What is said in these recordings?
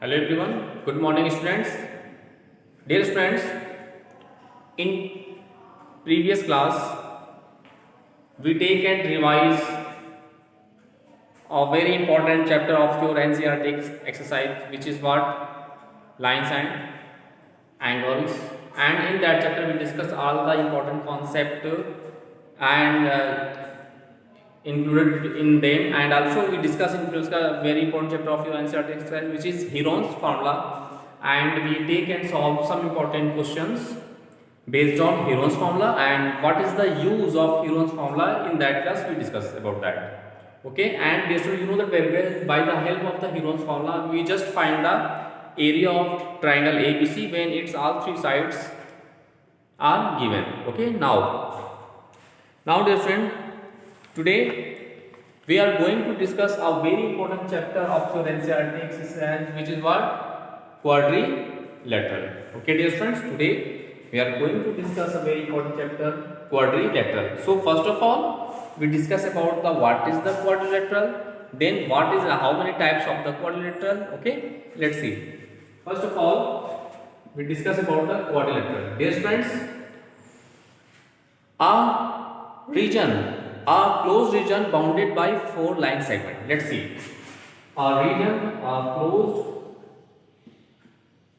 Hello everyone, good morning students. Dear students, in previous class we take and revise a very important chapter of your NCERT exercise, which is what? Lines and angles. And in that chapter we discuss all the important concept and included in them, and also we discuss in previous a very important chapter of your NCERT exercise, which is Heron's formula, and we take and solve some important questions based on Heron's formula and what is the use of Heron's formula. In that class we discuss about that. Okay, and based on, you know that very well, by the help of the Heron's formula we just find the area of triangle ABC when its all three sides are given. Okay, now dear friend, today we are going to discuss a very important chapter of your NCERT exercise, which is what? Quadrilateral. Okay dear friends, today we are going to discuss a very important chapter, quadrilateral. So first of all we discuss about the what is the quadrilateral, then what is how many types of the quadrilateral. Okay, let's see. First of all we discuss about the quadrilateral. Dear friends, a region, a closed region bounded by four line segments. Let's see. A region, a closed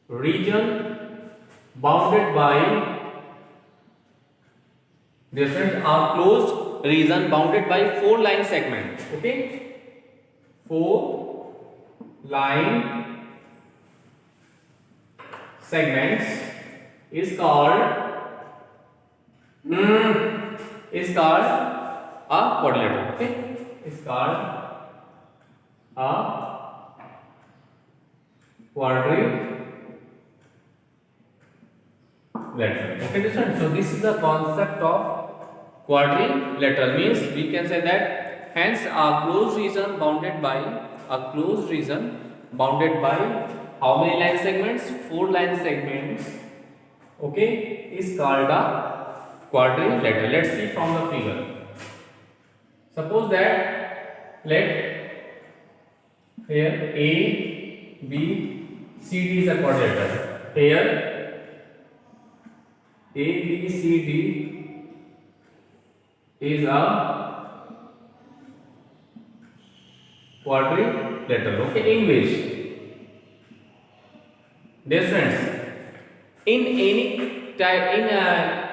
region bounded by, different, a closed region bounded by four line segments. Okay, four line segments is called a quadrilateral. Okay, is called a quadrilateral. Okay, so this is the concept of quadrilateral. Means we can say that hence a closed region bounded by how many line segments? Four line segments. Okay, is called a quadrilateral. Let's see from the figure. Suppose that let here A, B, C, D is a quadrilateral. Here A, B, C, D is a quadrilateral. Okay, in which, dear friends, in any type,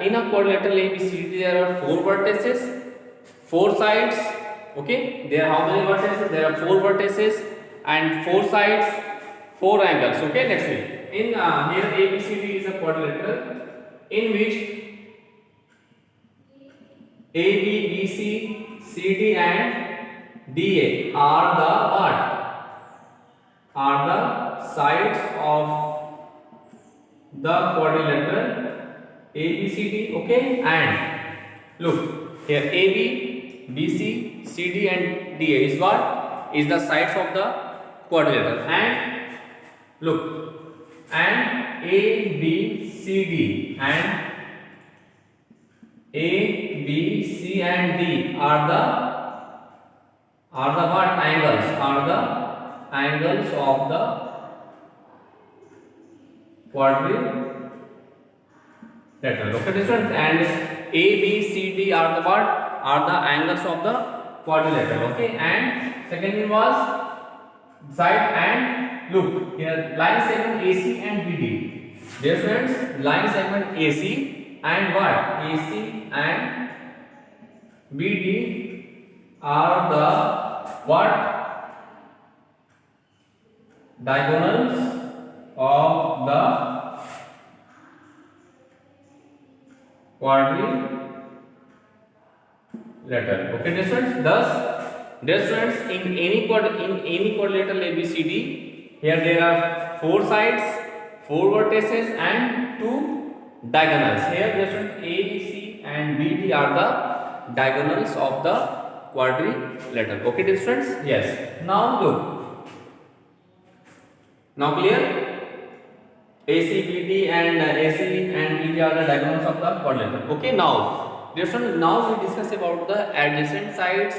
in a quadrilateral ABCD there are four vertices, four sides. Okay, there are how many vertices? There are four vertices and four sides, four angles. Okay, let's see. In here ABCD is a quadrilateral in which AB, BC, CD and DA are the what? Are the sides of the quadrilateral ABCD. Okay, and look here AB, BC, CD and DA is what? Is the sides of the quadrilateral. And look, and A, B, C, D and A, B, C and D are the what? Angles. Are the angles of the quadrilateral. Okay, different. And A, B, C, D are the what? Are the angles of the quadrilateral. Okay, and second one was side, and look here line segment AC and BD. Dear friends, line segment AC and what? AC and BD are the what? Diagonals of the quadrilateral. Okay, dear friends. Thus, dear friends, in any quadrilateral ABCD, here there are four sides, four vertices, and two diagonals. Here, dear friends, A, C, and B, D are the diagonals of the quadrilateral. Okay, dear friends. Yes. Now look. Now clear? AC, BD and AC and BD are the diagonals of the quadrilateral. Okay, now, dear friends, now we discuss about the adjacent sides,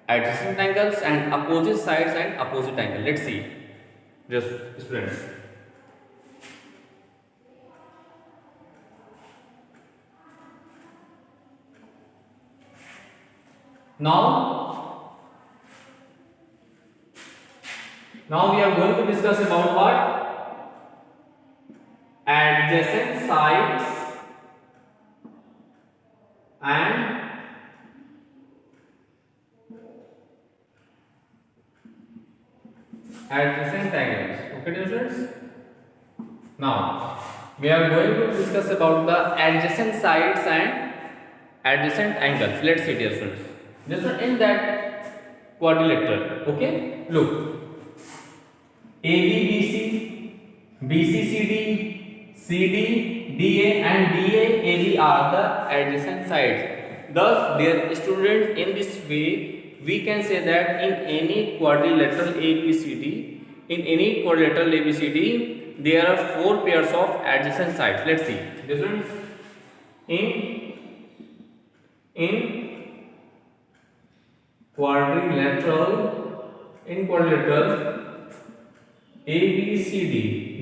adjacent angles and opposite sides and opposite angle. Let's see. just students. Now we are going to discuss about what? Adjacent sides and adjacent angles. Okay, dear students. Now we are going to discuss about the adjacent sides and adjacent angles. Let's see, dear students. Just in that quadrilateral. Okay, look. ABBC, BCCD, CD, DA and DAAB are the adjacent sides. Thus, dear students, in this way, we can say that in any quadrilateral ABCD, there are 4 pairs of adjacent sides. Let's see. This one in quadrilateral ABCD,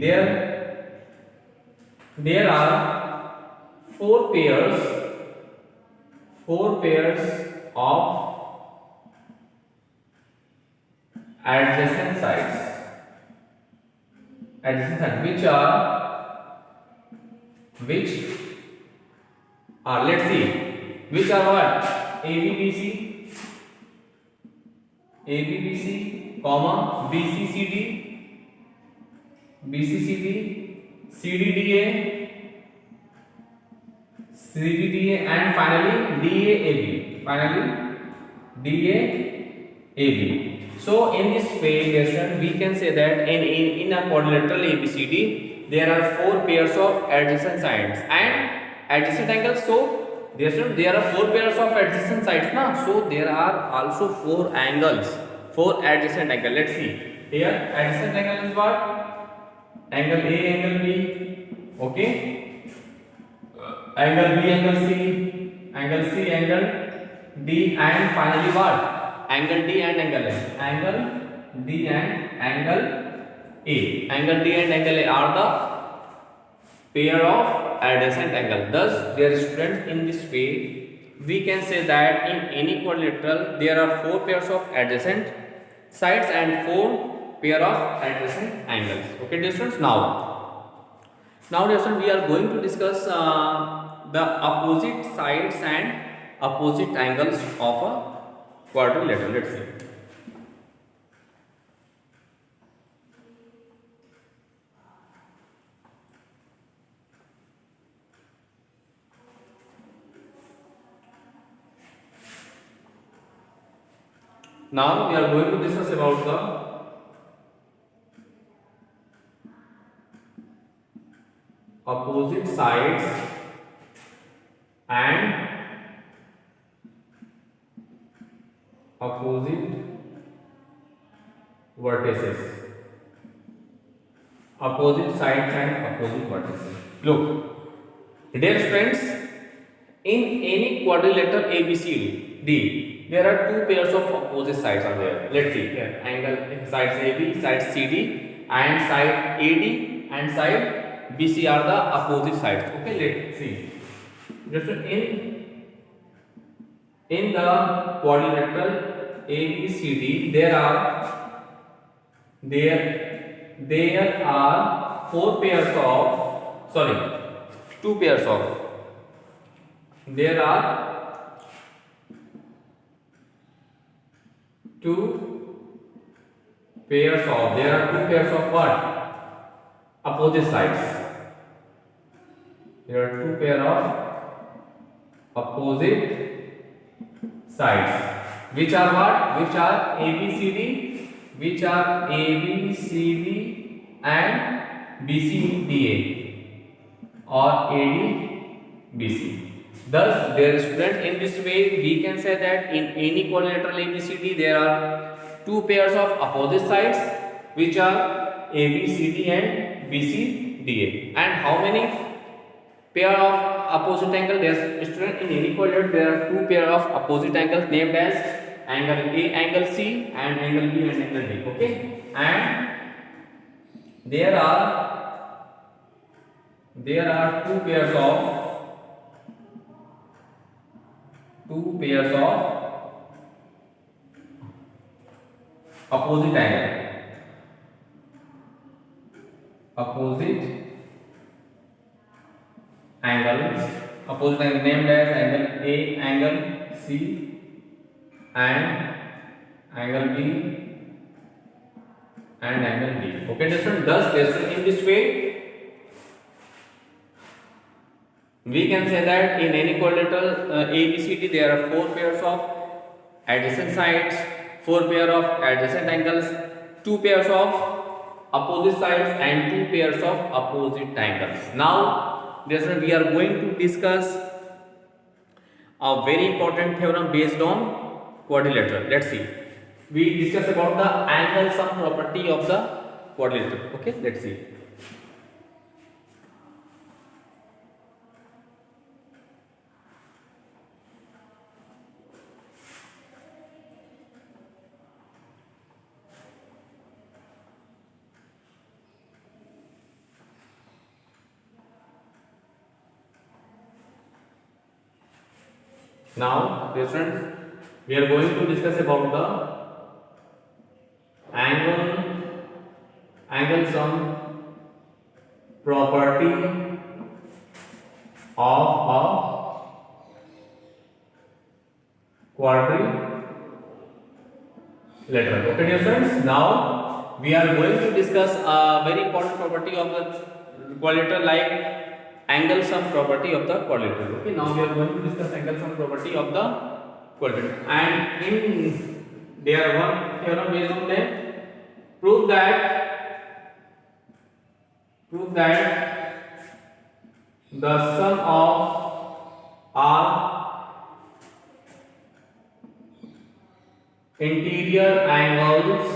there are 4 pairs of adjacent sides, which are let's see, which are what? ABBC, comma BCCD, CDDA, and finally DAAB. So in this way, we can say that in a quadrilateral ABCD, there are 4 pairs of adjacent sides and adjacent angles. So there are 4 pairs of adjacent sides now. So there are also 4 angles, 4 adjacent angles. Let's see. Here adjacent angle is what? Angle A, angle B. Okay. Angle B, angle C, angle D, and finally what? Angle D and angle A. Angle D and angle A. Angle D and angle A are the pair of adjacent angle. Thus, dear students, in this way, we can say that in any quadrilateral, there are 4 pairs of adjacent sides and 4 pair of adjacent angles. Okay, dear students. Now, dear students, we are going to discuss the opposite sides and opposite angles of a quadrilateral. Let's see. Now we are going to discuss about the opposite sides and opposite vertices. Opposite sides and opposite vertices. Look, dear friends, in any quadrilateral ABCD, there are 2 pairs of opposite sides are there. Let's see here. Angle sides AB, side CD, and side AD and side BC are the opposite sides. Okay, let's see. Just in the quadrilateral ABCD, there are 2 pairs of. There are 2 pairs of what? Opposite sides. There are 2 pair of opposite sides, which are what? Which are ABCD and BCDA or ADBC. Thus, dear students, in this way we can say that in any quadrilateral ABCD there are 2 pairs of opposite sides, which are ABCD and BCDA. And how many pair of opposite angle? There, student, in any quadrilateral there are 2 pair of opposite angles named as angle A, angle C, and angle B and angle D. Okay, and there are two pairs of opposite angles named as angle A, angle C, and angle B and angle B. Okay, students, thus in this way we can say that in any quadrilateral ABCD there are 4 pairs of adjacent sides, 4 pair of adjacent angles, 2 pairs of opposite sides and 2 pairs of opposite angles. Now we are going to discuss a very important theorem based on quadrilateral. Let's see. We discuss about the angle sum property of the quadrilateral. Okay, let's see. Now, dear friends, we are going to discuss about the angle sum property of a quadrilateral. Okay, dear friends, now we are going to discuss a very important property of the quadrilateral like angle sum property of the quadrilateral. Okay, now we are going to discuss angle sum property of the quadrilateral, and in there one theorem based on that prove that the sum of all interior angles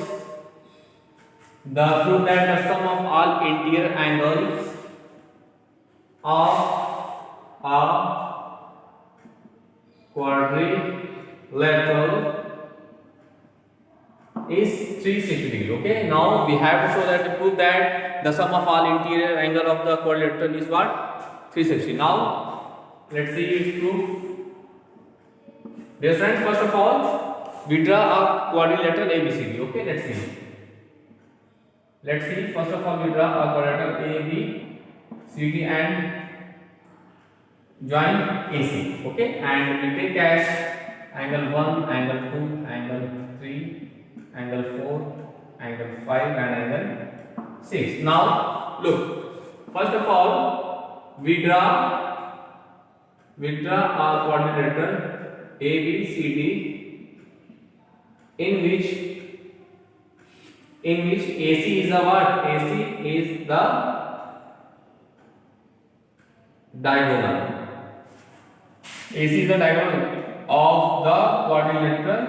of a quadrilateral is 360 degree. Okay, now we have to show that to prove that the sum of all interior angle of the quadrilateral is what? 360. Now let's see its proof. Dear friends, first of all we draw a quadrilateral ABCD. Okay, let's see. First of all we draw a quadrilateral ABCD and join AC. Okay, and we take as angle 1, angle 2, angle 3, angle 4, angle 5 and angle 6. Now look, first of all we draw a quadrilateral ABCD in which AC is the what? AC is the diagonal. AC is the diagonal of the quadrilateral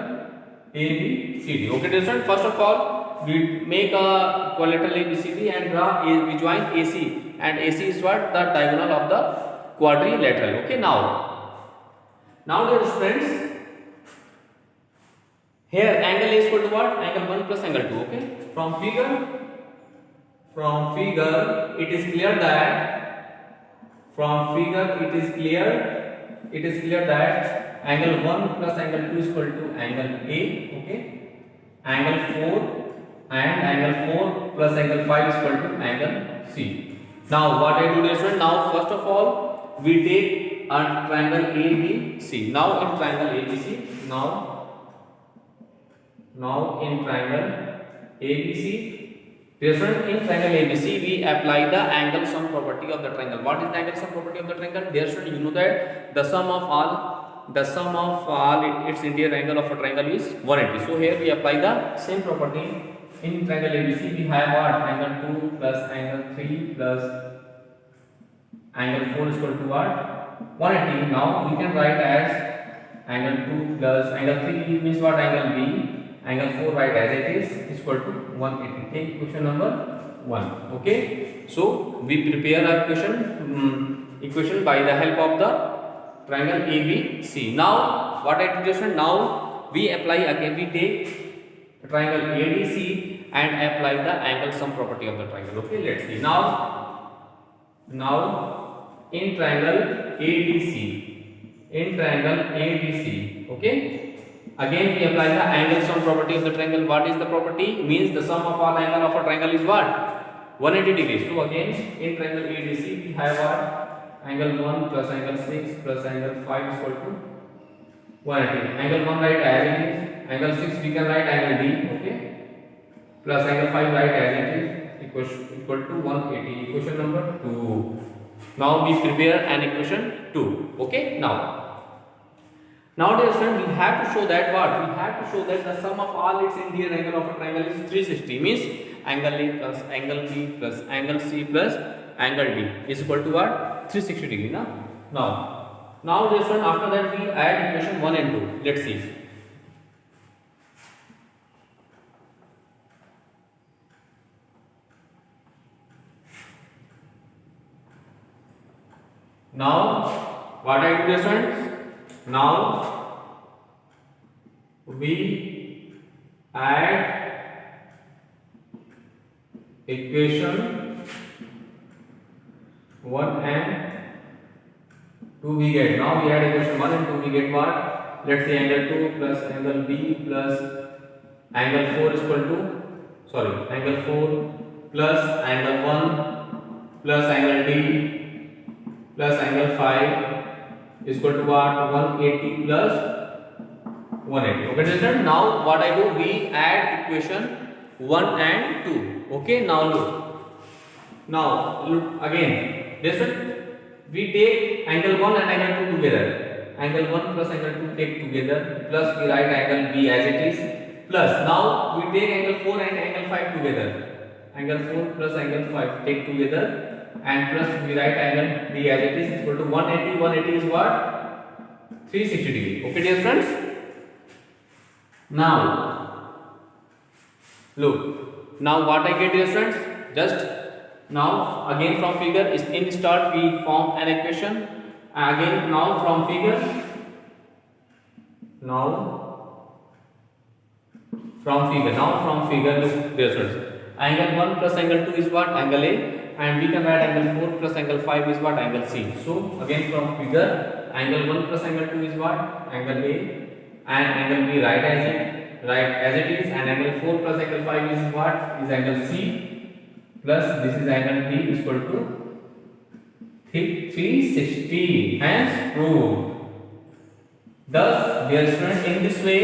ABCD. Okay, different. First of all, we make a quadrilateral ABCD and we join AC, and AC is what? The diagonal of the quadrilateral. Okay, now dear friends, here angle is equal to what? Angle 1 plus angle 2. Okay, from figure it is clear that angle 1 plus angle 2 is equal to angle A. Okay, angle 4 plus angle 5 is equal to angle C. Now what I do is, now first of all we take a triangle ABC. Now in triangle ABC, in triangle ABC we apply the angle sum property of the triangle. What is the angle sum property of the triangle? There should you know that the sum of all its interior angle of a triangle is 180. So here we apply the same property. In triangle ABC we have what? Angle 2 plus angle 3 plus angle 4 is equal to what? 180. Now we can write as angle 2 plus angle 3 means what? Angle B. Angle 4 write as it is equal to 180. Take equation number 1. Okay, so we prepare our equation by the help of the triangle ABC. Now what I do? Now we apply again, we take triangle ADC and apply the angle sum property of the triangle. Okay, let's see. Now in triangle ADC, okay, again we apply the angle sum property of the triangle. What is the property? Means the sum of all angle of a triangle is what? 180 degrees. So again in triangle ADC we have what? Angle 1 plus angle 6 plus angle 5 is equal to 180. Angle 1 write as it is. Angle 6 we can write angle D, okay, plus angle 5 write as it is, equal to 180. Equation number 2. Now we prepare an equation 2. Okay, now dear friend, we have to show that what? We have to show that the sum of all its interior angle of a triangle is 360. Means angle A plus angle B plus angle C plus angle D is equal to what? 360 degree. Now dear friend, after that we add equation 1 and 2. Let's see. Now what I do, dear friends? Now we add equation 1 and 2 we get. Now we add equation 1 and 2 we get what? Let's say angle 2 plus angle B plus angle 4 is equal to angle 4 plus angle 1 plus angle D plus angle 5 is equal to what? 180 plus 180. Okay, understand? Now what I do? We add equation 1 and 2. Okay, now look again. Listen, we take angle 1 and angle 2 together. Angle 1 plus angle 2 take together, plus we write angle B as it is, plus now we take angle 4 and angle 5 together. Angle 4 plus angle 5 take together, and plus we write angle B as it is equal to 180. 180 is what? 360 degree. Okay, dear friends. Now look. Now what I get, dear friends? Just now again from figure is in start we form an equation. Again now from figure. Now from figure look, dear friends. Angle 1 plus angle 2 is what? Angle A. And we can write angle 4 plus angle 5 is what? Angle C. So again from figure, angle 1 plus angle 2 is what? Angle A, and angle B write as it is, and angle 4 plus angle 5 is what? Is angle C, plus this is angle B is equal to 360. Hence proved. Thus, dear students, in this way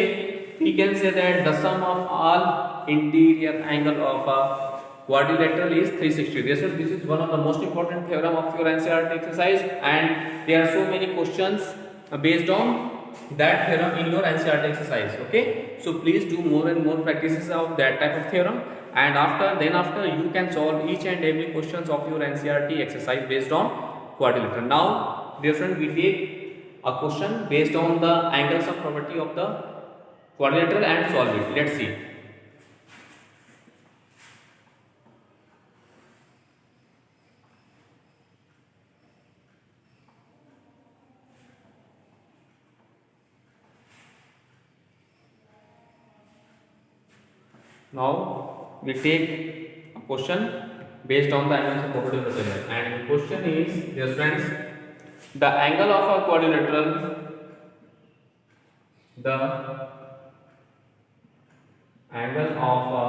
we can say that the sum of all interior angle of a quadrilateral is 360. This is one of the most important theorem of your NCERT exercise, and there are so many questions based on that theorem in your NCERT exercise. Okay, so please do more and more practices of that type of theorem, and after you can solve each and every questions of your NCERT exercise based on quadrilateral. Now dear friend, we take a question based on the angle sum property of the quadrilateral and solve it. Let's see. Now we take a question based on the angle sum property of the triangle, and the question is, dear friends, the angle of a quadrilateral, the angle of a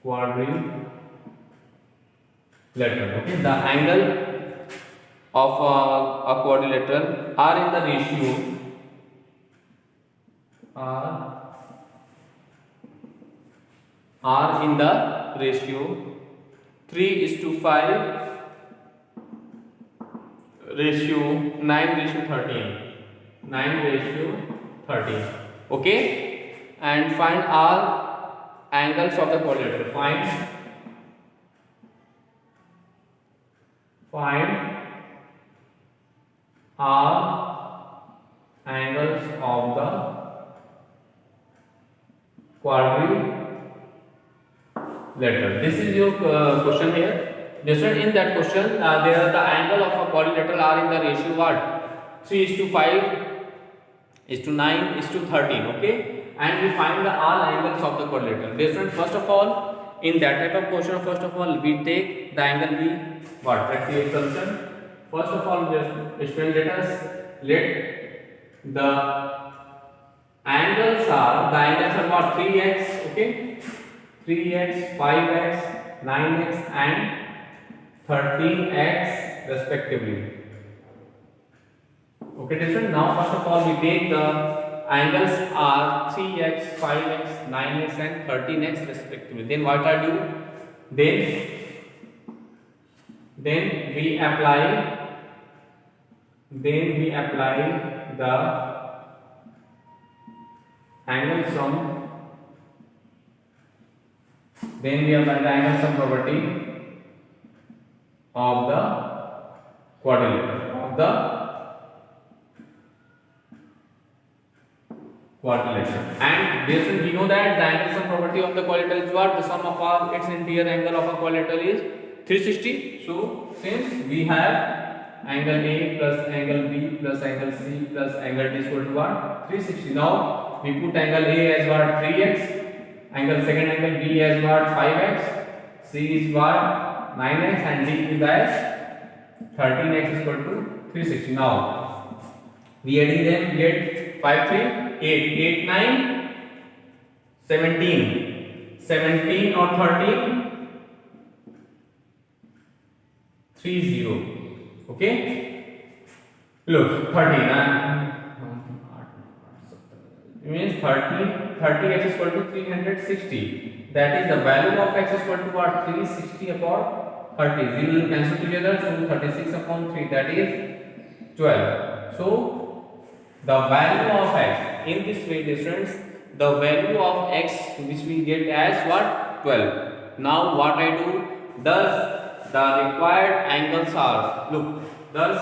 quadrilateral, okay, the angle of a quadrilateral are in the ratio are in the ratio 3:5 ratio 9:13. Okay, and find all angles of the quadrilateral. Find all angles of the quadrilateral. This is your question here. Listen, in that question, there the angle of a quadrilateral are in the ratio what? 3:5:9:13. Okay, and we find the all angles of the quadrilateral. Dear students, first of all, in that type of question, first of all we take the angle B. What? Let's see a solution. First of all, students, let the angles are what? 3x, okay, 3x, 5x, 9x and 13x respectively. Okay, different. Now first of all we take the angles are 3x, 5x, 9x and 13x respectively. Then what I do? Then we apply the angle sum. Then we apply the angle sum property of the quadrilateral. And basically we know that the angle sum property of the quadrilateral is what? The sum of all its interior angle of a quadrilateral is 360. So since we have angle A plus angle B plus angle C plus angle D is equal to what? 360. Now we put angle A as what? 3x, second angle B as what? 5x, C is what? 9x and D is as 13x is equal to 360. Now we adding them, get 5 3 8 9 17 or 13 30. Okay, look 13 means 30x is equal to 360. That is the value of x is equal to what? 360 upon 30. 0 will cancel together, so 36 upon 3, that is 12. So the value of x in this way, difference, the value of x which we get as what? 12. Now what I do? Thus the required angles are, look, thus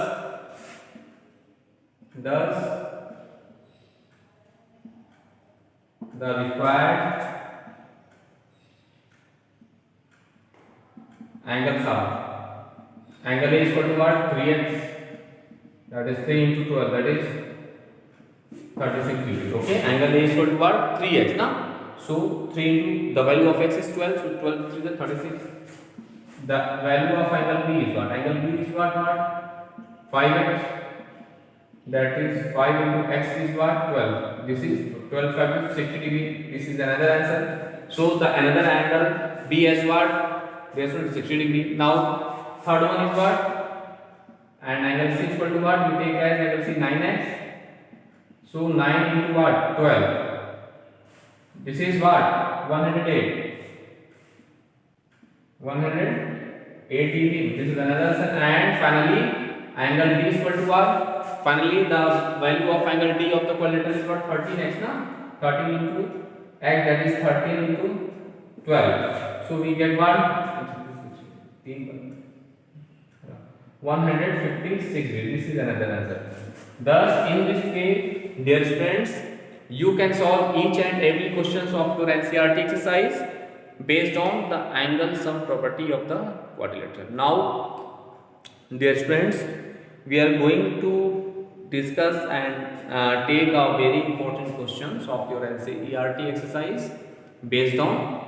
the required angles are, angle A is equal to what? 3x, that is 3 into 12, that is 36 degrees. Okay, angle A is equal to what? 3x now. So 3 into the value of x is 12, so 12 3 is 36. The value of angle B is what? Angle B is what? 5x, that is 5 into x is what? 12. This is 12 5 is 60 degree. This is another answer. So the another angle B as what? This one is 60 degree. Now third one is what? And angle C is equal to what? We take as angle C 9x. So 9 into what? 12. This is what? 108. 108 degree. This is another answer. And finally, angle D is equal to what? Finally, the value of angle D of the quadrilateral is what? 13x now. 13 into x, that is 13 into 12. So we get what? 156 degree. This is another answer. Thus, in this way, dear students, you can solve each and every questions of your NCERT exercise based on the angle sum property of the quadrilateral. Now, dear students, we are going to discuss and take a very important questions of your NCERT exercise based on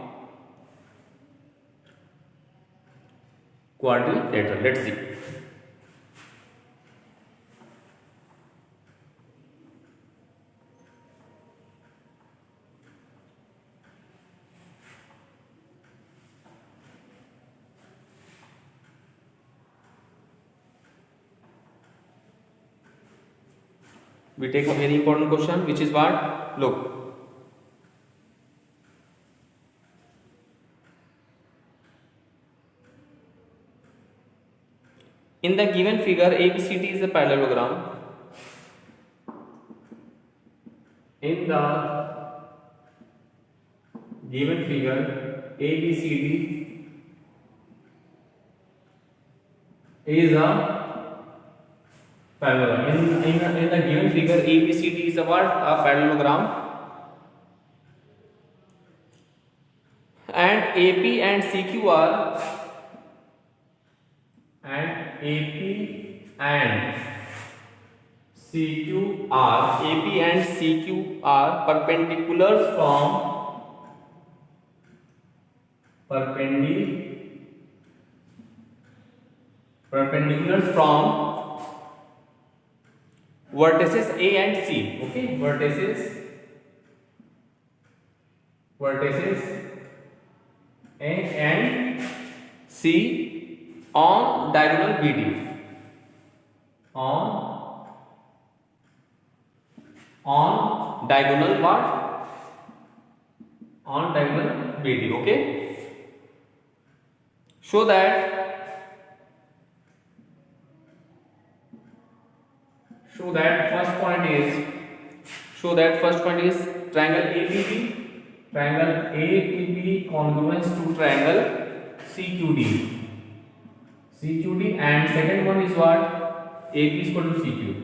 quadrilateral. Let's see. We take a very important question, which is what? Look, in the given figure, ABCD is a parallelogram. In the given figure, ABCD is a parallelogram. In the given figure, ABCD is a what? A parallelogram. And AP and CQ are CQ are AP and CQ are perpendiculars from vertices A and C. Okay, vertices A and C on diagonal BD. On diagonal what? On diagonal BD. Okay. Show that first point is triangle APB congruence to triangle CQD, and second one is what? AP is equal to CQ.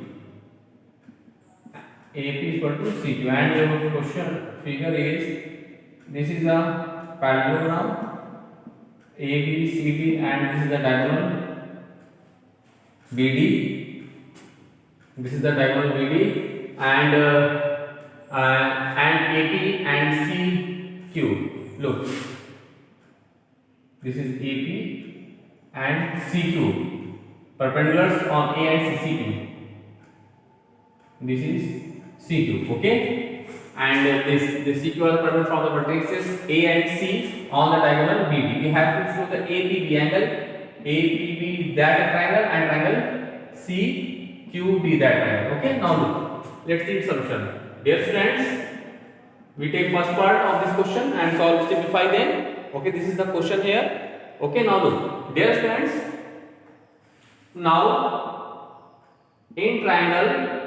And your question figure is, this is a parallelogram ABCD and this is the diagonal BD. And AP and CQ. Look, this is AP and CQ, perpendiculars on A and CQ. This is CQ. Okay, and this CQ are perpendicular from the vertices A and C on the diagonal BD. We have to show the APB angle. APB that triangle and triangle CQD that triangle. Okay, now look, let's see the solution. Dear students, we take first part of this question and simplify them. Okay, this is the question here. Okay, now look, dear students, now in triangle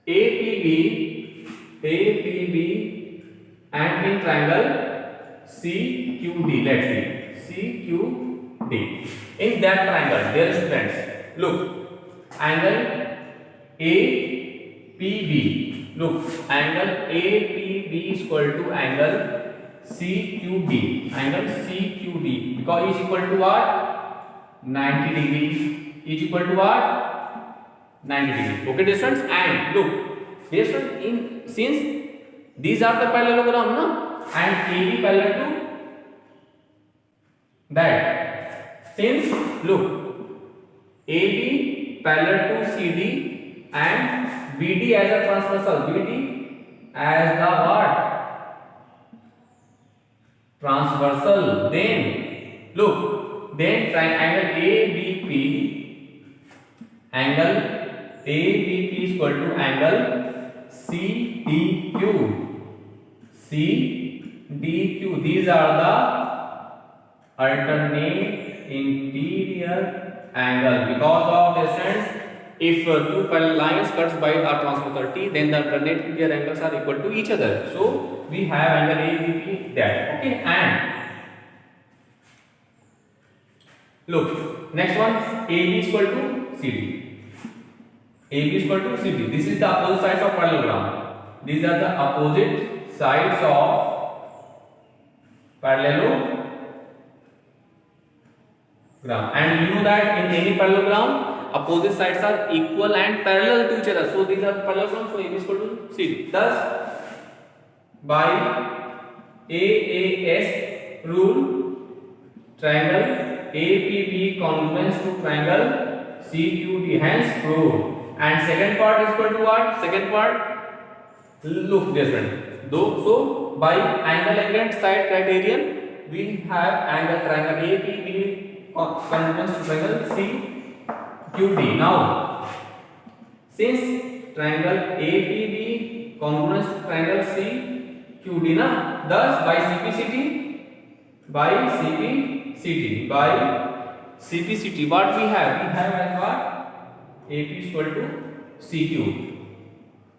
APB and in triangle CQD, let's see CQD. In that triangle, dear students, look, angle APB. Look, angle APB is equal to angle CQD. Because is equal to what? 90 degrees. Is equal to what? 90 degrees. Okay, dear students, and look, dear students, since these are the parallelogram, no? And AB parallel to that. Since look, AB parallel to CD and BD as a transversal. BD as the what? Transversal. Then look, then triangle ABP. Angle ABP is equal to angle CDQ. These are the alternate interior angle. Because of distance, if two parallel lines cuts by a transversal T, then the alternate interior angles are equal to each other. So we have angle ABP that. Okay, and look, next one, AB is equal to CD. This is the opposite sides of parallelogram. These are the opposite sides of parallelogram. And you know that in any parallelogram, opposite sides are equal and parallel to each other. So these are parallelograms. So AB is equal to CD. Thus, by AAS rule, triangle APB congruence to triangle CQD, hence proved. And second part is equal to what? Second part, look, dear friend. So by angle and side criterion, we have angle triangle APB congruence to triangle CQD. Now, since triangle APB congruence to triangle CQD, na, thus by CPCT, what we have? We have as what? AP is equal to CQ.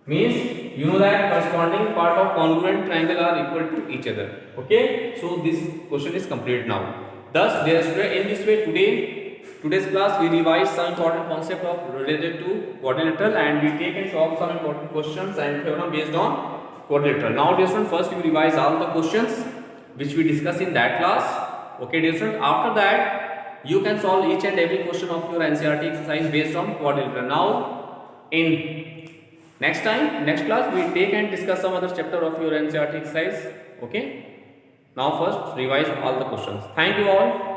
Means you know that corresponding part of congruent triangle are equal to each other. Okay, so this question is complete now. Thus, in this way, today's class we revise some important concept of related to quadrilateral, and we take and solve some important questions and theorem based on quadrilateral. Now, dear students, first we revise all the questions which we discussed in that class. Okay, dear students, after that you can solve each and every question of your NCERT exercise based on quadrilateral. Now, in next time, next class, we take and discuss some other chapter of your NCERT exercise. Okay. Now first revise all the questions. Thank you all.